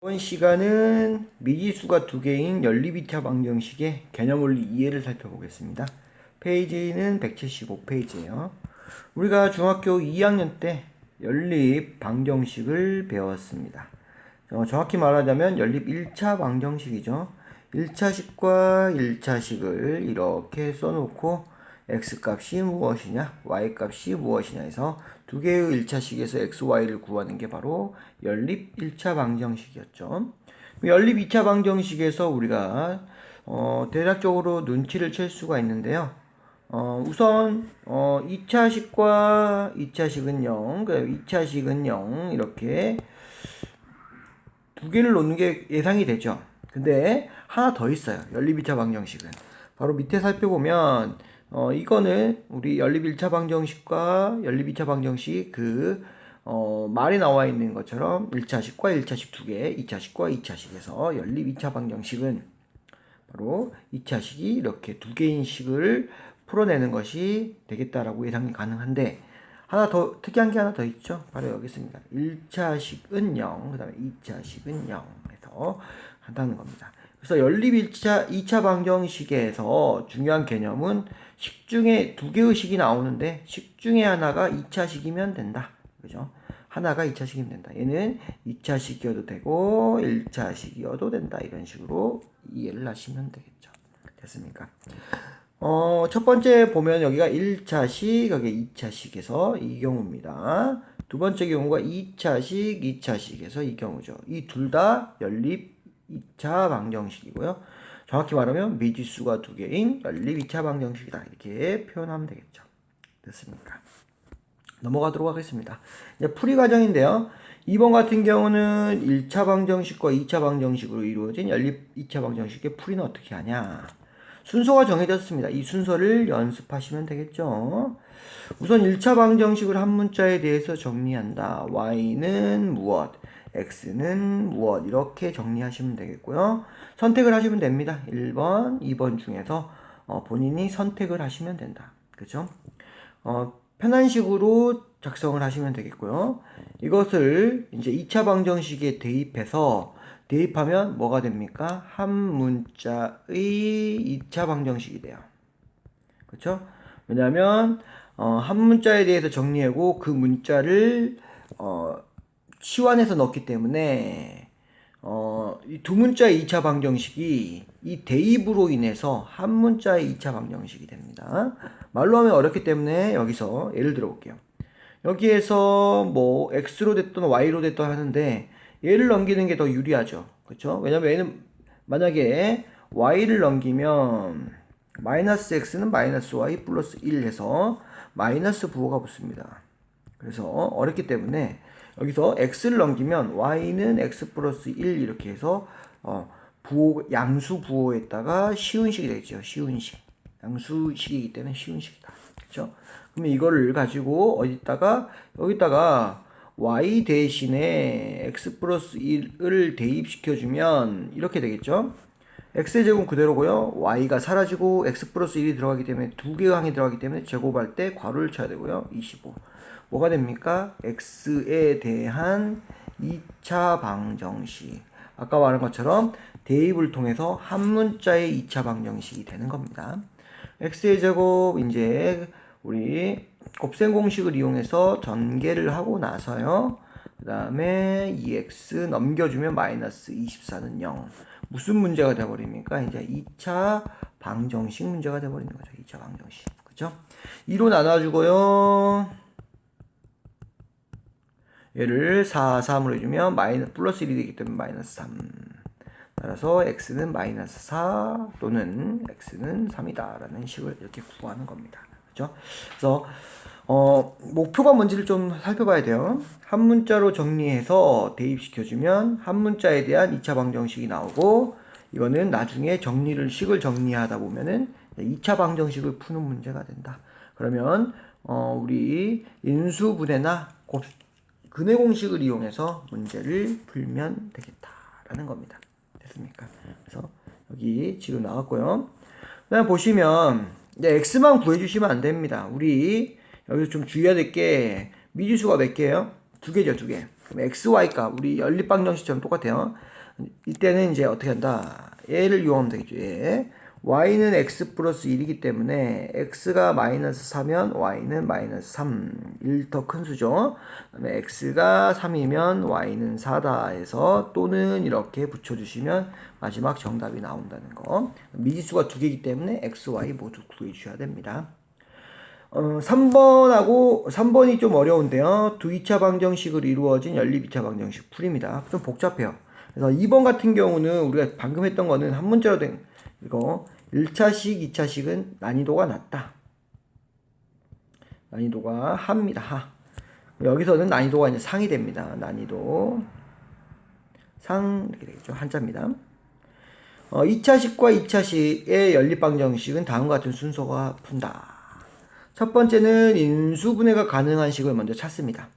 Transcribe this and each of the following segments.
이번 시간은 미지수가 두 개인 연립 2차 방정식의 개념 원리 이해를 살펴보겠습니다. 페이지는 175페이지예요. 우리가 중학교 2학년 때 연립 방정식을 배웠습니다. 정확히 말하자면 연립 1차 방정식이죠. 1차식과 1차식을 이렇게 써놓고 x값이 무엇이냐, y값이 무엇이냐 해서 두 개의 1차식에서 x, y를 구하는 게 바로 연립 1차 방정식이었죠. 연립 2차 방정식에서 우리가 대략적으로 눈치를 챌 수가 있는데요. 우선 2차식과 2차식은 0, 2차식은 0 이렇게 두 개를 놓는 게 예상이 되죠. 근데 하나 더 있어요. 연립 2차 방정식은. 바로 밑에 살펴보면 이거는 우리 연립 1차 방정식과 연립 2차 방정식 말에 나와 있는 것처럼 1차식과 1차식 두 개, 2차식과 2차식에서 연립 2차 방정식은 바로 2차식이 이렇게 두 개인 식을 풀어내는 것이 되겠다라고 예상이 가능한데, 하나 더 특이한 게 하나 더 있죠. 바로 여기 있습니다. 1차식은 0, 그 다음에 2차식은 0 해서 한다는 겁니다. 그래서 연립 2차 방정식에서 중요한 개념은 식 중에 두 개의 식이 나오는데 식 중에 하나가 2차식이면 된다. 그죠? 하나가 2차식이면 된다. 얘는 2차식이어도 되고 1차식이어도 된다. 이런 식으로 이해를 하시면 되겠죠. 됐습니까? 첫 번째 보면 여기가 1차식, 여기 2차식에서 이 경우입니다. 두 번째 경우가 2차식, 2차식에서 이 경우죠. 이 둘 다 연립 2차 방정식이고요. 정확히 말하면 미지수가 두 개인 연립 2차 방정식이다. 이렇게 표현하면 되겠죠. 됐습니까? 넘어가도록 하겠습니다. 이제 풀이 과정인데요. 2번 같은 경우는 1차 방정식과 2차 방정식으로 이루어진 연립 2차 방정식의 풀이는 어떻게 하냐. 순서가 정해졌습니다. 이 순서를 연습하시면 되겠죠. 우선 1차 방정식을 한 문자에 대해서 정리한다. y는 무엇, x는 무엇, 이렇게 정리하시면 되겠고요. 선택을 하시면 됩니다. 1번, 2번 중에서 본인이 선택을 하시면 된다. 그죠? 편한 식으로 작성을 하시면 되겠고요. 이것을 이제 2차 방정식에 대입하면 뭐가 됩니까? 한 문자의 2차 방정식이 돼요. 그렇죠? 왜냐하면 한 문자에 대해서 정리하고 그 문자를 치환해서 넣기 때문에 이 두 문자의 2차 방정식이 이 대입으로 인해서 한 문자의 2차 방정식이 됩니다. 말로 하면 어렵기 때문에 여기서 예를 들어 볼게요. 여기에서 뭐 x로 됐든 y로 됐든 하는데 얘를 넘기는 게 더 유리하죠. 그렇죠? 왜냐면 얘는 만약에 y를 넘기면 마이너스 x는 마이너스 y 플러스 1 해서 마이너스 부호가 붙습니다. 그래서 어렵기 때문에 여기서 x를 넘기면 y는 x 플러스 1 이렇게 해서 양수 부호에다가 시운식이 되죠. 시운식. 양수식이기 때문에 시운식이다. 그렇죠? 그러면 이거를 가지고 여기다가 y 대신에 x 플러스 1을 대입시켜주면 이렇게 되겠죠. x의 제곱 그대로고요. y가 사라지고 x 플러스 1이 들어가기 때문에 두 개의 항이 들어가기 때문에 제곱할 때 괄호를 쳐야 되고요. 25. 뭐가 됩니까? x에 대한 2차 방정식. 아까 말한 것처럼 대입을 통해서 한 문자의 2차 방정식이 되는 겁니다. x의 제곱 이제 우리 곱셈 공식을 이용해서 전개를 하고 나서요. 그 다음에 2x 넘겨주면 마이너스 24는 0. 무슨 문제가 돼버립니까? 이제 2차 방정식 문제가 돼버리는 거죠. 2차 방정식. 그죠? 2로 나눠주고요. 얘를 4, 3으로 해주면 플러스 1이 되기 때문에 마이너스 3. 따라서 x는 마이너스 4 또는 x는 3이다. 라는 식을 이렇게 구하는 겁니다. 그죠? 그래서 목표가 뭔지를 좀 살펴봐야 돼요. 한 문자로 정리해서 대입시켜주면 한 문자에 대한 2차 방정식이 나오고, 이거는 나중에 식을 정리하다 보면은 2차 방정식을 푸는 문제가 된다. 그러면 우리 인수분해나 근해 공식을 이용해서 문제를 풀면 되겠다라는 겁니다. 됐습니까? 그래서 여기 지금 나왔고요. 그다음 보시면 이제 x만 구해주시면 안 됩니다. 우리 여기서 좀 주의해야 될 게 미지수가 몇 개예요? 두 개죠, 두 개. 그럼 xy 값 우리 연립방정식처럼 똑같아요. 이때는 이제 어떻게 한다? 얘를 이용하면 되겠죠. 얘. y는 x 플러스 1이기 때문에 x가 마이너스 4면 y는 마이너스 3. 1 더 큰 수죠. 그다음에 x가 3이면 y는 4다 해서 또는 이렇게 붙여주시면 마지막 정답이 나온다는 거. 미지수가 두 개이기 때문에 x, y 모두 구해주셔야 됩니다. 3번이 좀 어려운데요. 두 2차 방정식으로 이루어진 연립 2차 방정식 풀입니다. 좀 복잡해요. 그래서 2번 같은 경우는 우리가 방금 했던 거는 한 문자로 된 이거 1차식, 2차식은 난이도가 낮다. 난이도가 하입니다. 하. 여기서는 난이도가 이제 상이 됩니다. 난이도 상 이렇게 되겠죠. 한자입니다. 2차식과 2차식의 연립방정식은 다음과 같은 순서가 푼다. 첫 번째는 인수분해가 가능한 식을 먼저 찾습니다.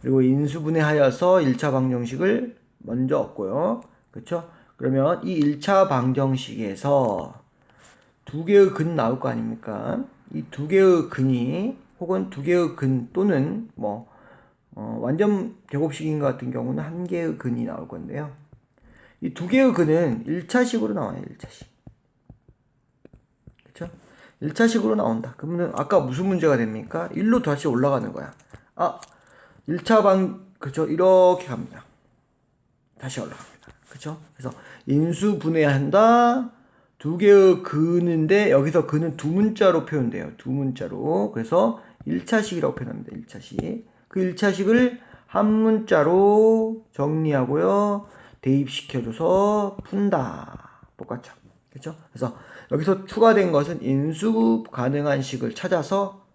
그리고 인수분해하여서 1차 방정식을 먼저 얻고요. 그렇죠? 그러면 이 1차 방정식에서 두 개의 근 나올 거 아닙니까? 이 두 개의 근이 혹은 두 개의 근 또는 완전 제곱식인 것 같은 경우는 한 개의 근이 나올 건데요. 이 두 개의 근은 1차식으로 나와요. 1차식. 그렇죠? 1차식으로 나온다. 그러면 아까 무슨 문제가 됩니까? 1로 다시 올라가는 거야. 1차 그렇죠? 이렇게 갑니다. 다시 올라갑니다. 그렇죠? 그래서 인수분해한다. 두 개의 근인데 여기서 근은 두 문자로 표현돼요. 두 문자로. 그래서 1차식이라고 표현합니다. 1차식. 그 1차식을 한 문자로 정리하고요. 대입시켜줘서 푼다. 똑같죠. 그렇죠? 그래서 여기서 추가된 것은 인수 가능한 식을 찾아서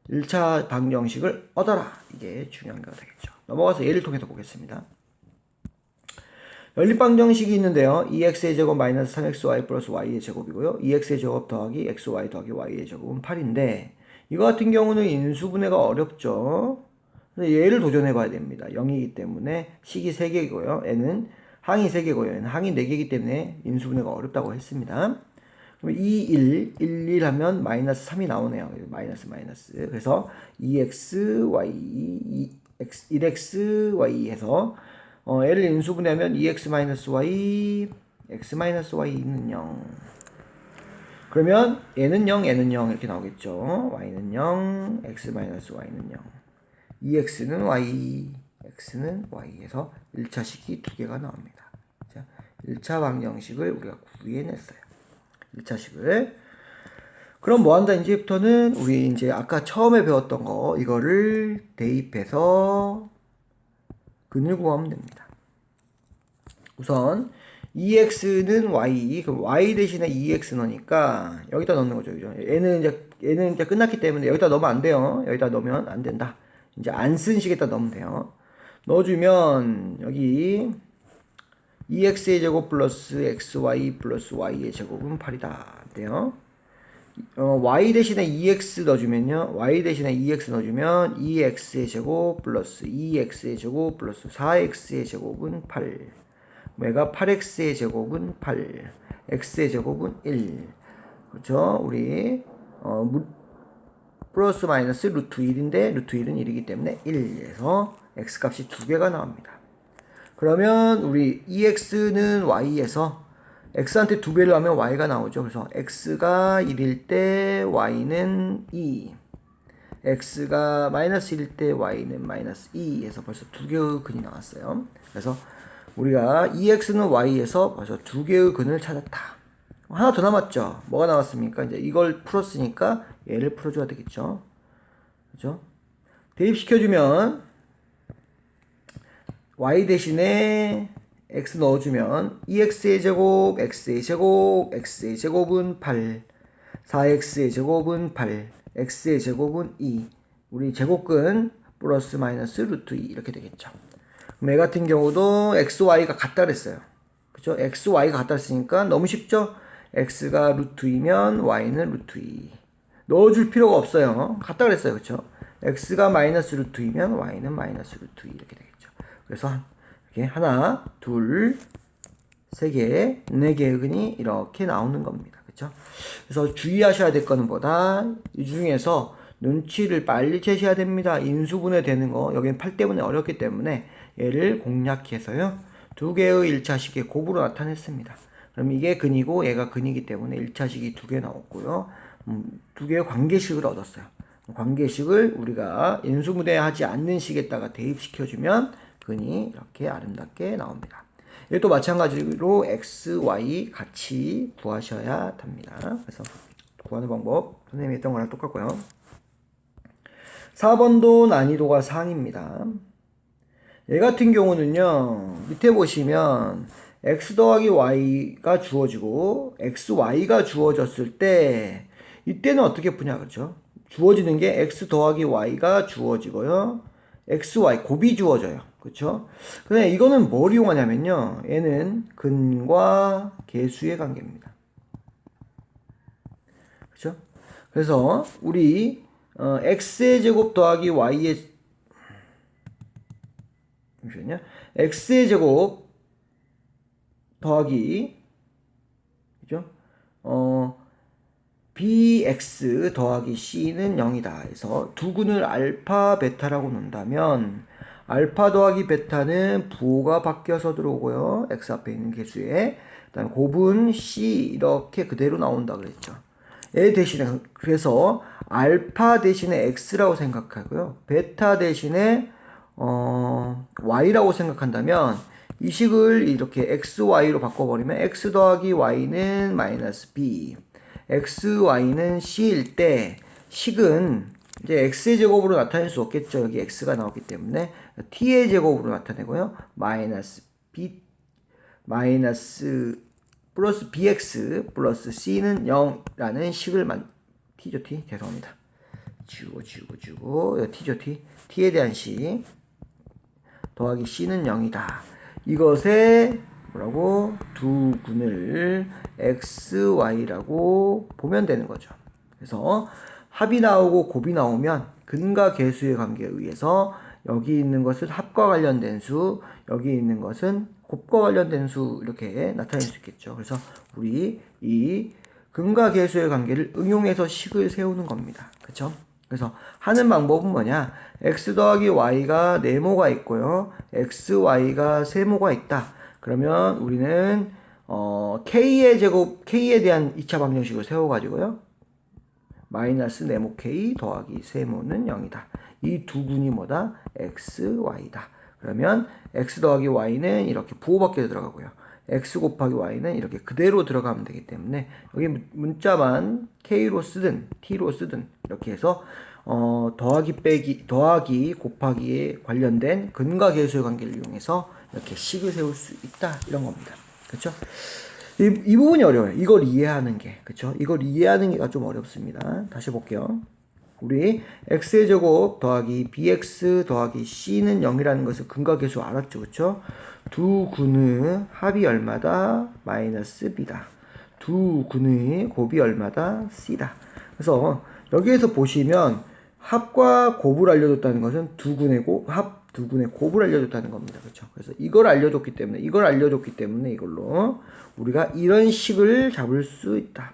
1차 방정식을 얻어라. 이게 중요한 거가 되겠죠. 넘어가서 예를 통해서 보겠습니다. 연립방정식이 있는데요. 2x의 제곱 마이너스 3xy 플러스 y의 제곱이고요. 2x의 제곱 더하기 xy 더하기 y의 제곱은 8인데 이거 같은 경우는 인수분해가 어렵죠. 그래서 얘를 도전해 봐야 됩니다. 0이기 때문에 식이 3개이고요. n은 항이 3개고요. n은 항이 4개이기 때문에 인수분해가 어렵다고 했습니다. 그럼 2, 1 하면 마이너스 3이 나오네요. 마이너스. 그래서 2xy, 1xy 해서 얘를 인수분해하면 2x-y, x-y는 0. 그러면 얘는 0, 얘는 0 이렇게 나오겠죠. y는 0, x-y는 0. 2x는 y, x는 y 해서 1차식이 두 개가 나옵니다. 자, 1차 방정식을 우리가 구해냈어요. 1차식을. 그럼 뭐 한다? 이제부터는 우리 이제 아까 처음에 배웠던 거 이거를 대입해서 근을 구하면 됩니다. 우선 2x는 y, 그럼 y 대신에 2x 넣으니까 여기다 넣는 거죠. 그죠? 얘는 이제 끝났기 때문에 여기다 넣으면 안 돼요. 여기다 넣으면 안 된다. 이제 안 쓴 식에다 넣으면 돼요. 넣어주면 여기 2x의 제곱 플러스 xy 플러스 y의 제곱은 8이다. 돼요. y 대신에 2x 넣어주면요. y 대신에 2x 넣어주면 2x의 제곱 플러스 2x의 제곱 플러스 4x의 제곱은 8. 얘가 8x의 제곱은 8. x의 제곱은 1. 그렇죠? 우리 플러스 마이너스 루트 1인데 루트 1은 1이기 때문에 1에서 x 값이 두 개가 나옵니다. 그러면 우리 2x는 y에서 x한테 두 배를 하면 y가 나오죠. 그래서 x가 1일 때 y는 2. x가 마이너스 1일 때 y는 마이너스 2 해서 벌써 두 개의 근이 나왔어요. 그래서 우리가 2x는 y에서 벌써 두 개의 근을 찾았다. 하나 더 남았죠. 뭐가 나왔습니까? 이제 이걸 풀었으니까 얘를 풀어줘야 되겠죠. 그죠? 대입시켜주면 y 대신에 x 넣어주면 2x의 제곱, x의 제곱, x의 제곱은 8, 4x의 제곱은 8, x의 제곱은 2. 우리 제곱근 플러스 마이너스 루트 2 이렇게 되겠죠. 그럼 얘 같은 경우도 x, y가 같다 그랬어요. 그죠? x, y가 같다 그랬으니까 너무 쉽죠? x가 루트 2면 y는 루트 2. 넣어줄 필요가 없어요. 같다 그랬어요. 그쵸? x가 마이너스 루트 2면 y는 마이너스 루트 2 이렇게 되겠죠. 그래서 이렇게 하나, 둘, 세 개, 네 개의 근이 이렇게 나오는 겁니다. 그쵸? 그래서 주의하셔야 될 거는 뭐다? 이 중에서 눈치를 빨리 채셔야 됩니다. 인수분해 되는 거 여기는 8 때문에 어렵기 때문에 얘를 공략해서요. 두 개의 1차식의 곱으로 나타냈습니다. 그럼 이게 근이고 얘가 근이기 때문에 1차식이 두 개 나왔고요. 두 개의 관계식을 얻었어요. 관계식을 우리가 인수분해하지 않는 식에다가 대입시켜주면 근이 이렇게 아름답게 나옵니다. 이것도 마찬가지로 x, y 같이 구하셔야 합니다. 그래서 구하는 방법 선생님이 했던 거랑 똑같고요. 4번도 난이도가 상입니다. 얘 같은 경우는요, 밑에 보시면 x 더하기 y가 주어지고 x, y가 주어졌을 때 이때는 어떻게 푸냐 그렇죠? 주어지는 게 x 더하기 y가 주어지고요. x, y 곱이 주어져요. 그렇죠? 근데 이거는 뭘 이용하냐면요. 얘는 근과 계수의 관계입니다. 그렇죠? 그래서 우리 x의 제곱 더하기 y의 잠시만요. x의 제곱 더하기 그죠? bx 더하기 c는 0이다. 해서 두 근을 알파 베타라고 놓는다면 알파 더하기 베타는 부호가 바뀌어서 들어오고요. x 앞에 있는 개수에 그다음에 곱은 c 이렇게 그대로 나온다 그랬죠. 얘 대신에 그래서 알파 대신에 x라고 생각하고요. 베타 대신에 y라고 생각한다면 이 식을 이렇게 xy로 바꿔버리면 x 더하기 y는 마이너스 b xy는 c일 때 식은 이제 x의 제곱으로 나타낼 수 없겠죠. 여기 x가 나오기 때문에 t의 제곱으로 나타내고요. 마이너스 플러스 bx 플러스 c는 0라는 식을 t죠 t 죄송합니다. 지우고 t죠 t t에 대한 식 더하기 c는 0이다. 이것에 뭐라고? 두 근을 x, y라고 보면 되는 거죠. 그래서 합이 나오고 곱이 나오면 근과 계수의 관계에 의해서 여기 있는 것은 합과 관련된 수, 여기 있는 것은 곱과 관련된 수 이렇게 나타낼 수 있겠죠. 그래서 우리 이 근과 계수의 관계를 응용해서 식을 세우는 겁니다. 그렇죠? 그래서 하는 방법은 뭐냐? x 더하기 y가 네모가 있고요. x, y가 세모가 있다. 그러면 우리는 k의 제곱, k에 대한 2차 방정식을 세워가지고요. 마이너스 네모 k 더하기 세모는 0이다. 이 두 군이 뭐다? x, y다. 그러면 x 더하기 y는 이렇게 부호밖에 들어가고요. x 곱하기 y는 이렇게 그대로 들어가면 되기 때문에 여기 문자만 k로 쓰든 t로 쓰든 이렇게 해서 더하기 곱하기에 관련된 근과 계수의 관계를 이용해서 이렇게 식을 세울 수 있다 이런 겁니다. 그렇죠? 이 부분이 어려워요. 이걸 이해하는 게 그렇죠? 이걸 이해하는 게가 좀 어렵습니다. 다시 볼게요. 우리 x의 제곱 더하기 bx 더하기 c는 0이라는 것을 근과 계수 알았죠, 그렇죠? 두 근의 합이 얼마다? 마이너스 b다. 두 근의 곱이 얼마다? c다. 그래서 여기에서 보시면 합과 곱을 알려줬다는 것은 두 근의 곱을 알려줬다는 겁니다. 그렇죠? 그래서 이걸 알려줬기 때문에 이걸로 우리가 이런 식을 잡을 수 있다.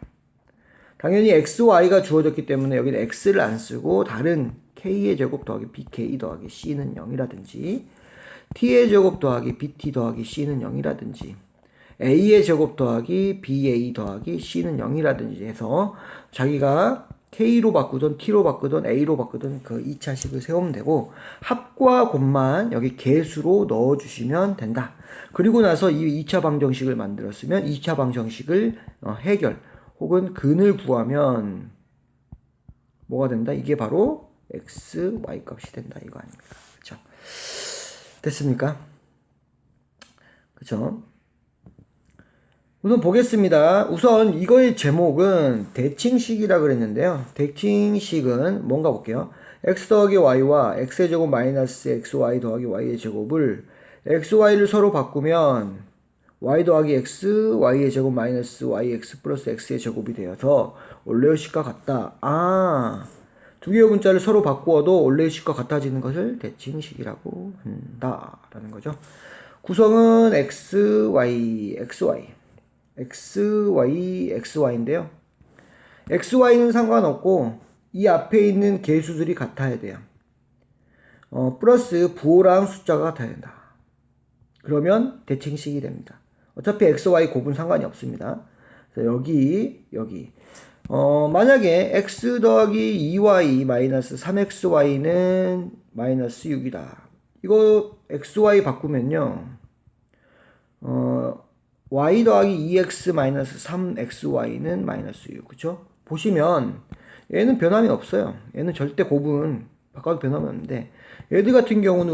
당연히 x, y가 주어졌기 때문에 여기는 x를 안 쓰고 다른 k의 제곱 더하기 bk 더하기 c는 0이라든지 t의 제곱 더하기 bt 더하기 c는 0이라든지 a의 제곱 더하기 ba 더하기 c는 0이라든지 해서 자기가 k로 바꾸든 t로 바꾸든 a로 바꾸든 그 2차식을 세우면 되고 합과 곱만 여기 계수로 넣어주시면 된다. 그리고 나서 이 2차 방정식을 만들었으면 2차 방정식을 해결 혹은 근을 구하면 뭐가 된다? 이게 바로 x, y 값이 된다 이거 아닙니까? 그쵸? 됐습니까? 그쵸? 우선 보겠습니다. 우선 이거의 제목은 대칭식이라 그랬는데요. 대칭식은 뭔가 볼게요. x 더하기 y와 x의 제곱 마이너스 xy 더하기 y의 제곱을 xy를 서로 바꾸면 y 더하기 x, y의 제곱 마이너스 yx 플러스 x의 제곱이 되어서 원래의 식과 같다. 두 개의 문자를 서로 바꾸어도 원래의 식과 같아지는 것을 대칭식이라고 한다라는 거죠. 구성은 x, y, xy인데요. xy는 상관없고 이 앞에 있는 개수들이 같아야 돼요. 플러스 부호랑 숫자가 같아야 된다. 그러면 대칭식이 됩니다. 어차피 x, y 곱은 상관이 없습니다. 그래서 여기 만약에 x 더하기 2y 마이너스 3xy는 마이너스 6이다. 이거 xy 바꾸면요. y 더하기 2x 마이너스 3xy는 마이너스 6. 그쵸? 보시면 얘는 변함이 없어요. 얘는 절대 곱은 바꿔도 변함이 없는데 얘들 같은 경우는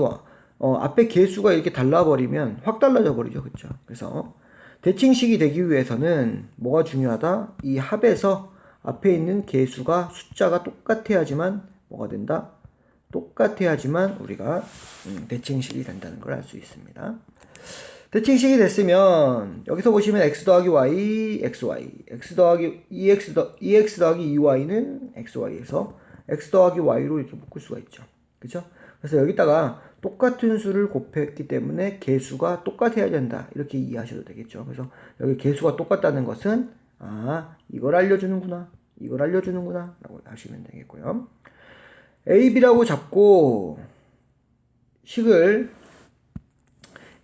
앞에 개수가 이렇게 달라버리면 확 달라져 버리죠. 그쵸? 그래서 대칭식이 되기 위해서는 뭐가 중요하다? 이 합에서 앞에 있는 개수가 숫자가 똑같아야지만 뭐가 된다? 똑같아야지만 우리가 대칭식이 된다는 걸 알 수 있습니다. 대칭식이 됐으면 여기서 보시면 x 더하기 y, xy, x 더하기 2x 더하기 2y는 xy에서 x 더하기 y로 이렇게 묶을 수가 있죠. 그쵸? 그래서 여기다가 똑같은 수를 곱했기 때문에 개수가 똑같아야 된다. 이렇게 이해하셔도 되겠죠. 그래서 여기 개수가 똑같다는 것은 이걸 알려주는구나. 이걸 알려주는구나. 라고 하시면 되겠고요. a, b라고 잡고 식을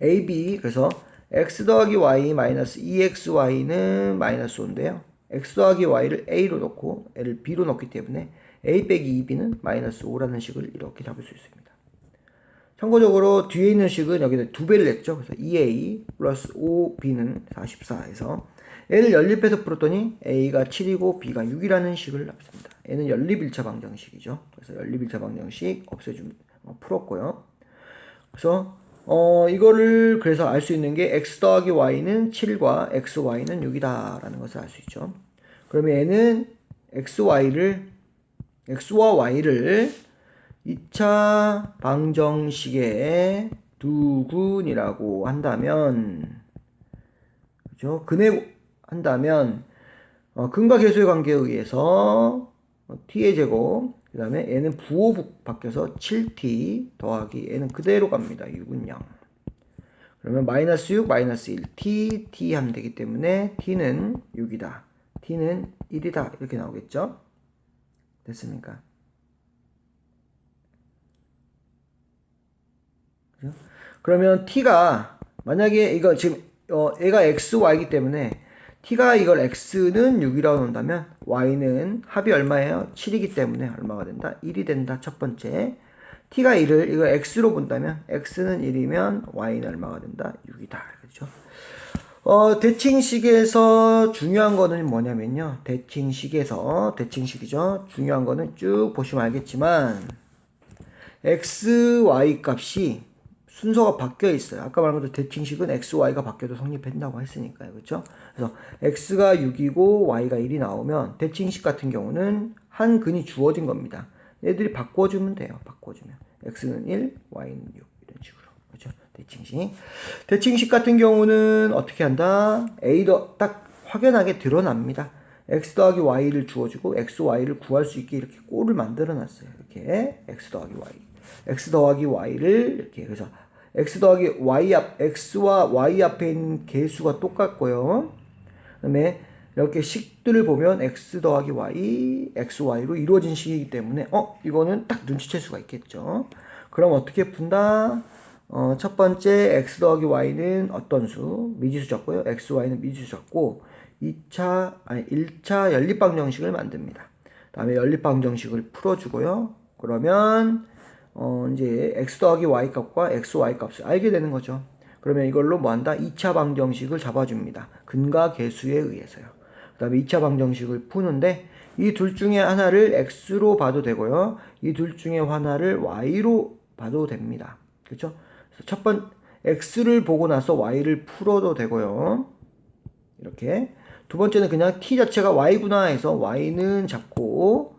a, b 그래서 x 더하기 y 마이너스 2xy는 마이너스 5인데요. x 더하기 y를 a로 넣고 얘를 b로 넣기 때문에 a 빼기 2b는 마이너스 5라는 식을 이렇게 잡을 수 있습니다. 참고적으로 뒤에 있는 식은 여기다 2배를 냈죠. 그래서 2a 플러스 5b는 44에서 얘를 연립해서 풀었더니 a가 7이고 b가 6이라는 식을 납습니다. 얘는 연립1차 방정식이죠. 그래서 연립1차 방정식 풀었고요. 그래서 이거를 그래서 알 수 있는 게 x 더하기 y는 7과 xy는 6이다 라는 것을 알 수 있죠. 그러면 얘는 x와 y를 2차 방정식의 두근이라고 한다면, 그죠? 한다면, 근과 계수의 관계에 의해서 t의 제곱, 그 다음에 얘는 부호 바뀌어서 7t 더하기 얘는 그대로 갑니다. 6은 0. 그러면 마이너스 6, 마이너스 1, t 하면 되기 때문에 t는 6이다. t는 1이다. 이렇게 나오겠죠? 됐습니까? 그죠? 그러면 t가 만약에 이거 지금 얘가 x, y이기 때문에 t가 이걸 x는 6이라고 놓는다면 y는 합이 얼마예요? 7이기 때문에 얼마가 된다? 1이 된다. 첫 번째. t가 1을 이거 x로 본다면 x는 1이면 y는 얼마가 된다? 6이다. 그렇죠? 대칭식에서 중요한 거는 뭐냐면요. 대칭식이죠. 중요한 거는 쭉 보시면 알겠지만 x, y 값이 순서가 바뀌어 있어요. 아까 말한 것도 대칭식은 x, y가 바뀌어도 성립한다고 했으니까요. 그렇죠? 그래서 x가 6이고 y가 1이 나오면 대칭식 같은 경우는 한 근이 주어진 겁니다. 얘들이 바꿔주면 돼요. 바꿔주면. x는 1, y는 6 이런 식으로. 그렇죠? 대칭식 같은 경우는 어떻게 한다? a도 딱 확연하게 드러납니다. x 더하기 y를 주어주고 x, y를 구할 수 있게 이렇게 꼴을 만들어 놨어요. 이렇게 x 더하기 y를 이렇게 그래서 x 더하기 y x와 y 앞에 있는 개수가 똑같고요. 그 다음에 이렇게 식들을 보면 x 더하기 y, xy로 이루어진 식이기 때문에 이거는 딱 눈치챌 수가 있겠죠. 그럼 어떻게 푼다? 첫 번째 x 더하기 y는 어떤 수? 미지수 적고요. xy는 미지수 적고 1차 연립방정식을 만듭니다. 다음에 연립방정식을 풀어주고요. 그러면 이제 x 더하기 y 값과 xy 값을 알게 되는 거죠. 그러면 이걸로 뭐 한다? 2차 방정식을 잡아줍니다. 근과 계수에 의해서요. 그 다음에 2차 방정식을 푸는데 이 둘 중에 하나를 x로 봐도 되고요. 이 둘 중에 하나를 y로 봐도 됩니다. 그렇죠? 그래서 첫 번째 x를 보고 나서 y를 풀어도 되고요. 이렇게. 두 번째는 그냥 t 자체가 y구나 해서 y는 잡고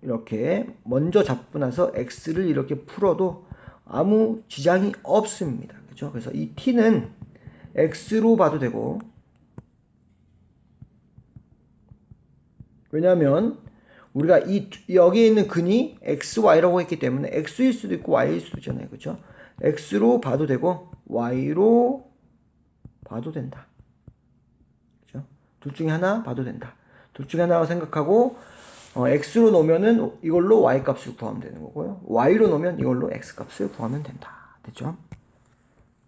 이렇게 먼저 잡고 나서 x를 이렇게 풀어도 아무 지장이 없습니다. 그렇죠? 그래서 이 t는 x로 봐도 되고 왜냐하면 우리가 여기에 있는 근이 x, y라고 했기 때문에 x일 수도 있고 y일 수도 있잖아요. 그렇죠? x로 봐도 되고 y로 봐도 된다. 그렇죠? 둘 중에 하나 봐도 된다. 둘 중에 하나라고 생각하고 x로 놓으면은 이걸로 y 값을 구하면 되는 거고요. y로 놓으면 이걸로 x 값을 구하면 된다. 됐죠?